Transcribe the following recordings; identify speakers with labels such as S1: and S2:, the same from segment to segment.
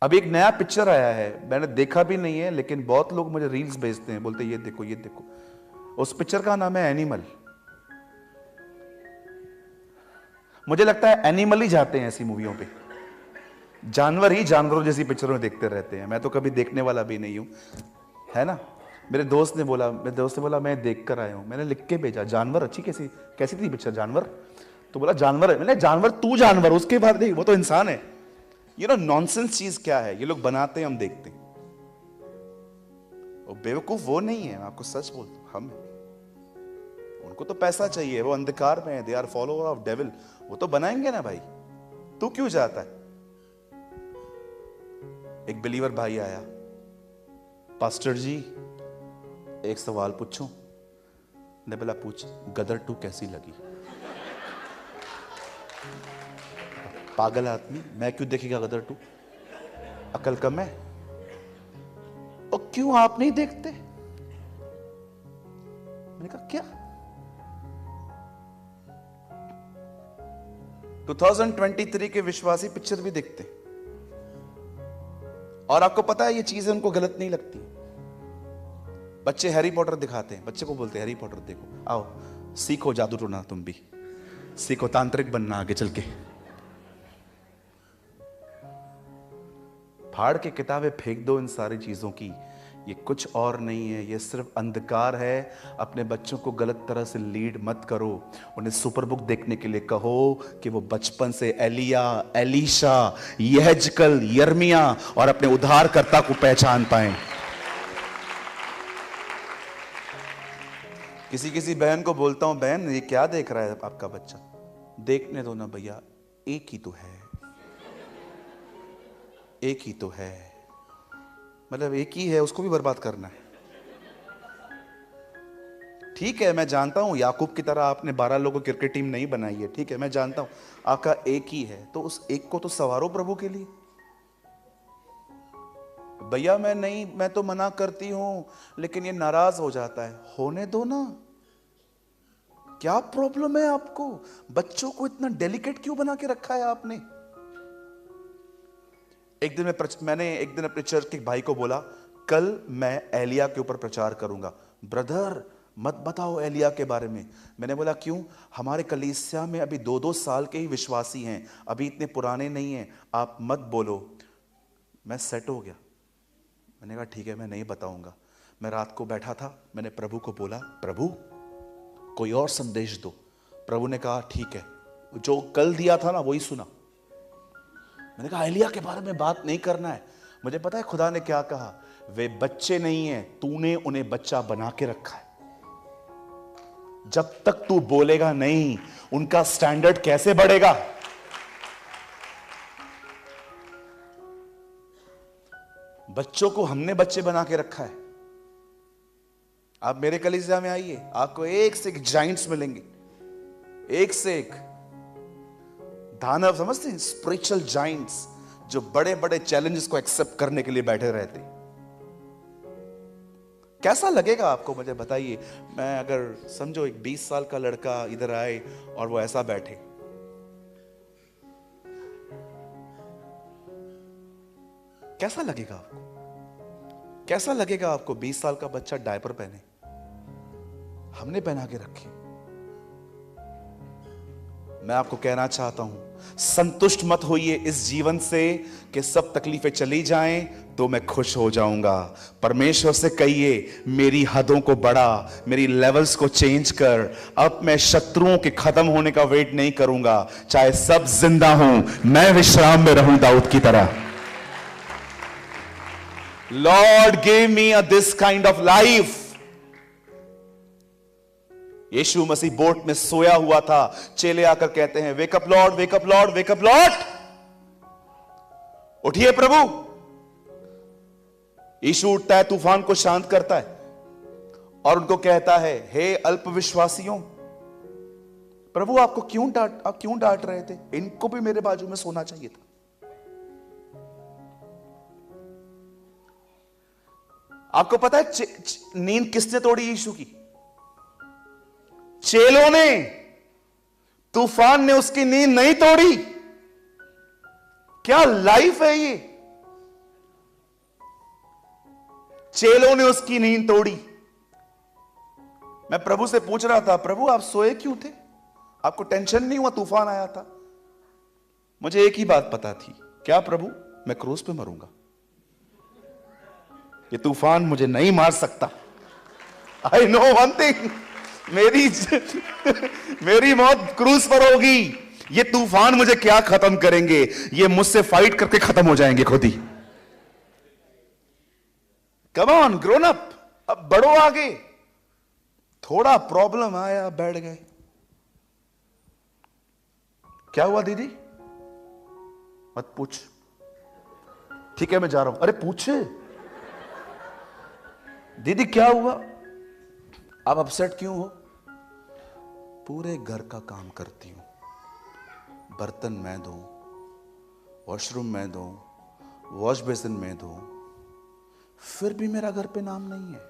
S1: अभी एक नया पिक्चर आया है, मैंने देखा भी नहीं है, लेकिन बहुत लोग मुझे रील्स भेजते हैं, बोलते ये देखो ये देखो। उस पिक्चर का नाम है एनिमल। मुझे लगता है एनिमल ही जाते हैं ऐसी मूवियों पे, जानवर ही जानवरों जैसी पिक्चरों में देखते रहते हैं। मैं तो कभी देखने वाला भी नहीं हूं, है ना। मेरे दोस्त ने बोला मैं देख कर आया हूं। मैंने लिख के भेजा, जानवर अच्छी कैसी कैसी थी पिक्चर, जानवर। तो बोला जानवर है। मैंने जानवर तू जानवर, उसके बाद नहीं, वो तो इंसान है। ये ना नॉनसेंस चीज क्या है, ये लोग बनाते हैं हम देखते हैं। वो बेवकूफ वो नहीं है, मैं आपको सच बोलता हूं, हम हैं। उनको तो पैसा चाहिए, वो अंधकार में है, they are follower of devil. वो तो बनाएंगे ना भाई, तू क्यों जाता है। एक बिलीवर भाई आया, पास्टर जी एक सवाल पूछूं। ने बोला पूछ। गदर 2 कैसी लगी। पागल आदमी, मैं क्यों देखेगा गदर 2, अकल कम है। और क्यों आप नहीं देखते। मैंने कहा क्या। 2023 के विश्वासी पिक्चर भी देखते, और आपको पता है ये चीजें उनको गलत नहीं लगती। बच्चे हैरी पॉटर दिखाते हैं, बच्चे को बोलते हैं हैरी पॉटर देखो, आओ सीखो जादू टोना, तुम भी सीखो तांत्रिक बनना आगे चल के। फाड़ के किताबें फेंक दो इन सारी चीजों की, ये कुछ और नहीं है, ये सिर्फ अंधकार है। अपने बच्चों को गलत तरह से लीड मत करो, उन्हें सुपर बुक देखने के लिए कहो कि वो बचपन से एलिया, एलीशा, यहजकल, यर्मिया और अपने उद्धारकर्ता को पहचान पाएं। किसी किसी बहन को बोलता हूं, बहन ये क्या देख रहा है आपका बच्चा। देखने दो ना भैया, एक ही तो है, एक ही तो है, मतलब एक ही है, उसको भी बर्बाद करना है। ठीक है मैं जानता हूं याकूब की तरह आपने 12 लोगों की क्रिकेट टीम नहीं बनाई है, ठीक है मैं जानता हूं, आपका एक ही है, तो उस एक को तो संवारो प्रभु के लिए। भैया मैं नहीं, मैं तो मना करती हूं लेकिन ये नाराज हो जाता है। होने दो ना, क्या प्रॉब्लम है आपको। बच्चों को इतना डेलिकेट क्यों बना के रखा है आपने। मैंने एक दिन अपने चर्च के भाई को बोला, कल मैं एलिया के ऊपर प्रचार करूंगा। ब्रदर मत बताओ एलिया के बारे में। मैंने बोला क्यों। हमारे कलीसिया में अभी 2-2 साल के ही विश्वासी हैं, अभी इतने पुराने नहीं हैं, आप मत बोलो। मैं सेट हो गया, मैंने कहा ठीक है मैं नहीं बताऊंगा। मैं रात को बैठा था, मैंने प्रभु को बोला, प्रभु कोई और संदेश दो। प्रभु ने कहा ठीक है, जो कल दिया था ना वही सुना। मैंने कहा एलिया के बारे में बात नहीं करना है। मुझे पता है खुदा ने क्या कहा, वे बच्चे नहीं हैं, तूने उन्हें बच्चा बना के रखा है। जब तक तू बोलेगा नहीं, उनका स्टैंडर्ड कैसे बढ़ेगा। बच्चों को हमने बच्चे बना के रखा है। आप मेरे कलीसिया में आइए, आपको एक से एक जाइंट्स मिलेंगे, एक से एक दानव, समझते हैं स्पिरिचुअल जाइंट्स, जो बड़े बड़े चैलेंजेस को एक्सेप्ट करने के लिए बैठे रहते। कैसा लगेगा आपको मुझे बताइए। मैं अगर समझो एक 20 साल का लड़का इधर आए और वो ऐसा बैठे, कैसा लगेगा आपको। कैसा लगेगा आपको 20 साल का बच्चा डायपर पहने, हमने पहना के रखे। मैं आपको कहना चाहता हूं, संतुष्ट मत होइए इस जीवन से कि सब तकलीफें चली जाएं तो मैं खुश हो जाऊंगा। परमेश्वर से कहिए मेरी हदों को बढ़ा, मेरी लेवल्स को चेंज कर। अब मैं शत्रुओं के खत्म होने का वेट नहीं करूंगा, चाहे सब जिंदा हों, मैं विश्राम में रहूं दाऊद की तरह। Lord give me this kind of life. यीशु मसीह बोट में सोया हुआ था, चेले आकर कहते हैं wake up lord, wake up lord, wake up lord, उठिए प्रभु। यीशु उठता है, तूफान को शांत करता है और उनको कहता है, हे अल्पविश्वासियों, प्रभु आप क्यों डांट रहे थे, इनको भी मेरे बाजू में सोना चाहिए था। आपको पता है नींद किसने तोड़ी यीशु की। चेलों ने, तूफान ने उसकी नींद नहीं तोड़ी। क्या लाइफ है ये। चेलों ने उसकी नींद तोड़ी। मैं प्रभु से पूछ रहा था, प्रभु आप सोए क्यों थे? आपको टेंशन नहीं हुआ? तूफान आया था। मुझे एक ही बात पता थी, क्या प्रभु? मैं क्रूस पे मरूंगा, ये तूफान मुझे नहीं मार सकता। आई नो वन थिंग, मेरी मौत क्रूस पर होगी। ये तूफान मुझे क्या खत्म करेंगे? ये मुझसे फाइट करके खत्म हो जाएंगे खुद ही। कम ऑन ग्रोन अप, अब बढ़ो आगे। थोड़ा प्रॉब्लम आया, बैठ गए। क्या हुआ दीदी? मत पूछ। ठीक है मैं जा रहा हूं। अरे पूछे दीदी क्या हुआ? आप अपसेट क्यों हो? पूरे घर का काम करती हूं, बर्तन मैं धोऊं, वॉशरूम मैं धोऊं, वॉश बेसिन मैं धोऊं, फिर भी मेरा घर पे नाम नहीं है।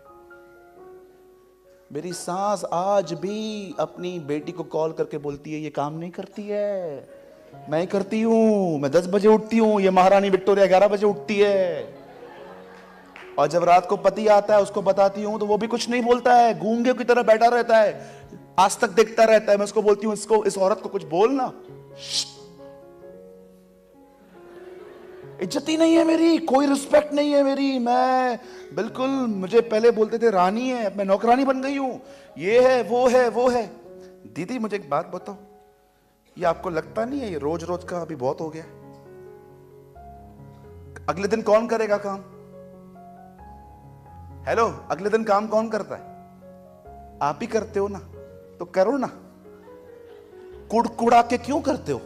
S1: मेरी सास आज भी अपनी बेटी को कॉल करके बोलती है ये काम नहीं करती है, मैं ही करती हूं। मैं 10 बजे उठती हूं, ये महारानी विक्टोरिया 11 बजे उठती है। और जब रात को पति आता है उसको बताती हूं तो वो भी कुछ नहीं बोलता है, गूंगे की तरह बैठा रहता है, आज तक देखता रहता है। मैं उसको बोलती हूं इसको, इस औरत को कुछ बोलना। इज्जत ही नहीं है मेरी, कोई रिस्पेक्ट नहीं है मेरी। मैं बिल्कुल, मुझे पहले बोलते थे रानी है, अब मैं नौकरानी बन गई हूं। ये है वो है वो है। दीदी मुझे एक बात बताओ, ये आपको लगता नहीं है ये रोज रोज का अभी बहुत हो गया? अगले दिन कौन करेगा काम? हेलो, अगले दिन काम कौन करता है? आप ही करते हो ना, तो करो ना। कुड़कुड़ा के क्यों करते हो?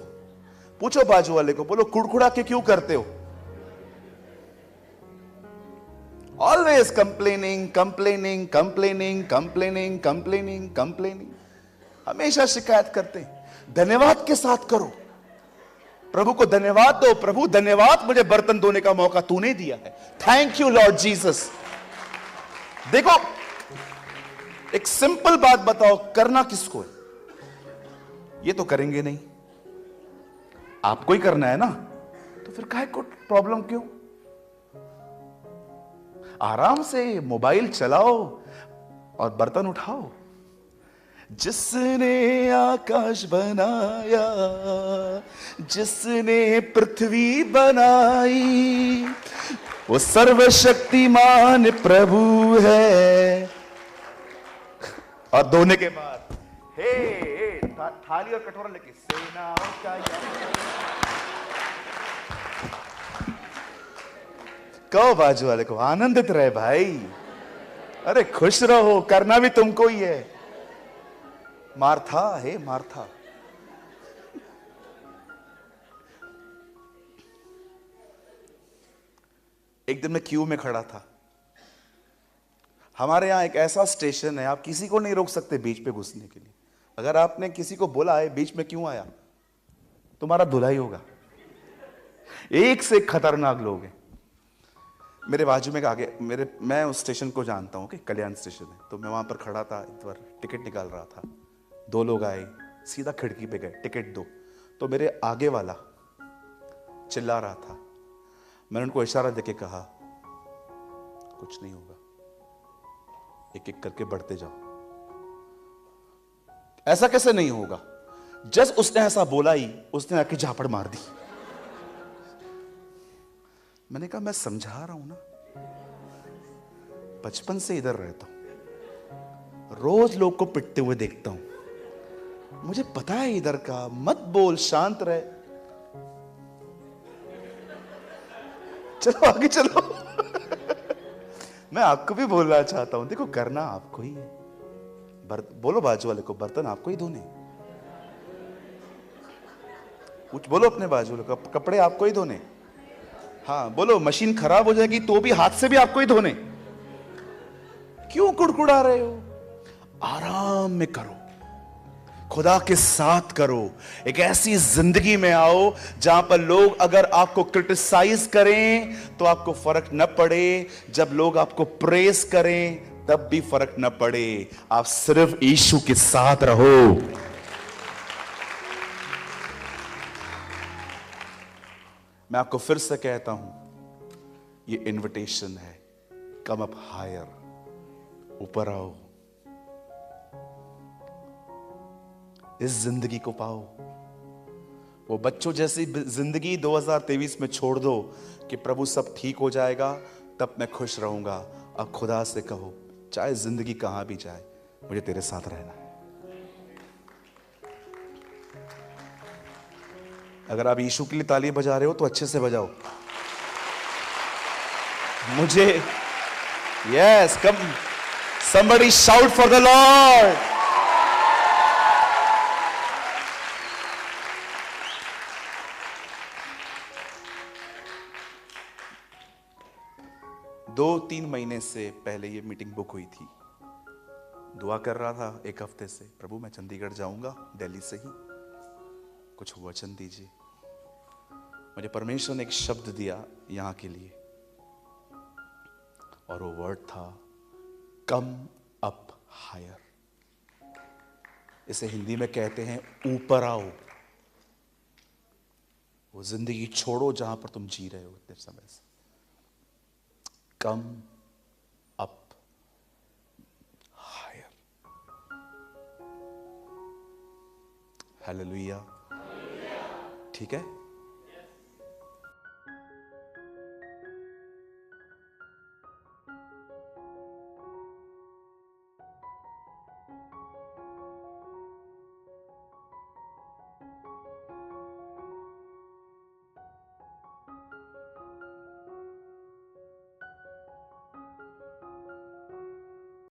S1: पूछो बाजू वाले को, बोलो कुड़कुड़ा के क्यों करते हो? Always complaining complaining complaining complaining complaining complaining, हमेशा शिकायत करते हैं। धन्यवाद के साथ करो, प्रभु को धन्यवाद दो। प्रभु धन्यवाद, मुझे बर्तन धोने का मौका तूने दिया है। Thank you Lord Jesus. देखो एक सिंपल बात बताओ, करना किसको है? ये तो करेंगे नहीं, आपको ही करना है ना, तो फिर काहे को प्रॉब्लम क्यों? आराम से मोबाइल चलाओ और बर्तन उठाओ। जिसने आकाश बनाया, जिसने पृथ्वी बनाई, वो सर्वशक्तिमान प्रभु है। और धोने के बाद थाली और कटोरा लेके सेनाओं का कहो बाजू वाले को, आनंदित रहे भाई। अरे खुश रहो, करना भी तुमको ही है। मार्था, हे मार्था। एक दिन मैं क्यू में खड़ा था। हमारे यहां एक ऐसा स्टेशन है, आप किसी को नहीं रोक सकते बीच पे घुसने के लिए। अगर आपने किसी को बोला है बीच में क्यों आया, तुम्हारा धुलाई होगा। एक से एक खतरनाक लोग हैं। मेरे बाजू में आगे मैं उस स्टेशन को जानता हूँ कि कल्याण स्टेशन है, तो मैं वहां पर खड़ा था, एक बार टिकट निकाल रहा था। 2 लोग आए, सीधा खिड़की पे गए, टिकट दो। तो मेरे आगे वाला चिल्ला रहा था। मैंने उनको इशारा देके कहा कुछ नहीं होगा, एक एक करके बढ़ते जाओ। ऐसा कैसे नहीं होगा? जस्ट उसने ऐसा बोला ही, उसने आके झापड़ मार दी। मैंने कहा मैं समझा रहा हूं ना, बचपन से इधर रहता हूं, रोज लोग को पिटते हुए देखता हूं, मुझे पता है इधर का। मत बोल, शांत रहे, चलो आगे चलो। मैं आपको भी बोलना चाहता हूं, देखो करना आपको ही है। बोलो बाजू वाले को, बर्तन आपको ही धोने। कुछ बोलो अपने बाजू वाले को, कपड़े आपको ही धोने। हाँ बोलो, मशीन खराब हो जाएगी तो भी हाथ से भी आपको ही धोने। क्यों कुड़कुड़ा रहे हो? आराम में करो, खुदा के साथ करो। एक ऐसी जिंदगी में आओ जहां पर लोग अगर आपको क्रिटिसाइज करें तो आपको फर्क न पड़े, जब लोग आपको प्रेस करें तब भी फर्क न पड़े। आप सिर्फ यीशु के साथ रहो। मैं आपको फिर से कहता हूं, ये इनविटेशन है, कम अप हायर, ऊपर आओ, इस जिंदगी को पाओ। वो बच्चों जैसी जिंदगी 2023 में छोड़ दो कि प्रभु सब ठीक हो जाएगा तब मैं खुश रहूंगा। अब खुदा से कहो, चाहे जिंदगी कहां भी जाए, मुझे तेरे साथ रहना है। अगर आप यीशु के लिए ताली बजा रहे हो तो अच्छे से बजाओ। मुझे yes come, somebody shout for the Lord। दो तीन महीने से पहले ये मीटिंग बुक हुई थी। दुआ कर रहा था एक हफ्ते से, प्रभु मैं चंडीगढ़ जाऊंगा दिल्ली से ही, कुछ वचन दीजिए। मुझे परमेश्वर ने एक शब्द दिया यहां के लिए, और वो वर्ड था कम अप हायर। इसे हिंदी में कहते हैं ऊपर आओ। वो जिंदगी छोड़ो जहां पर तुम जी रहे हो इतने समय से। Come up higher. हालेलुया। ठीक है।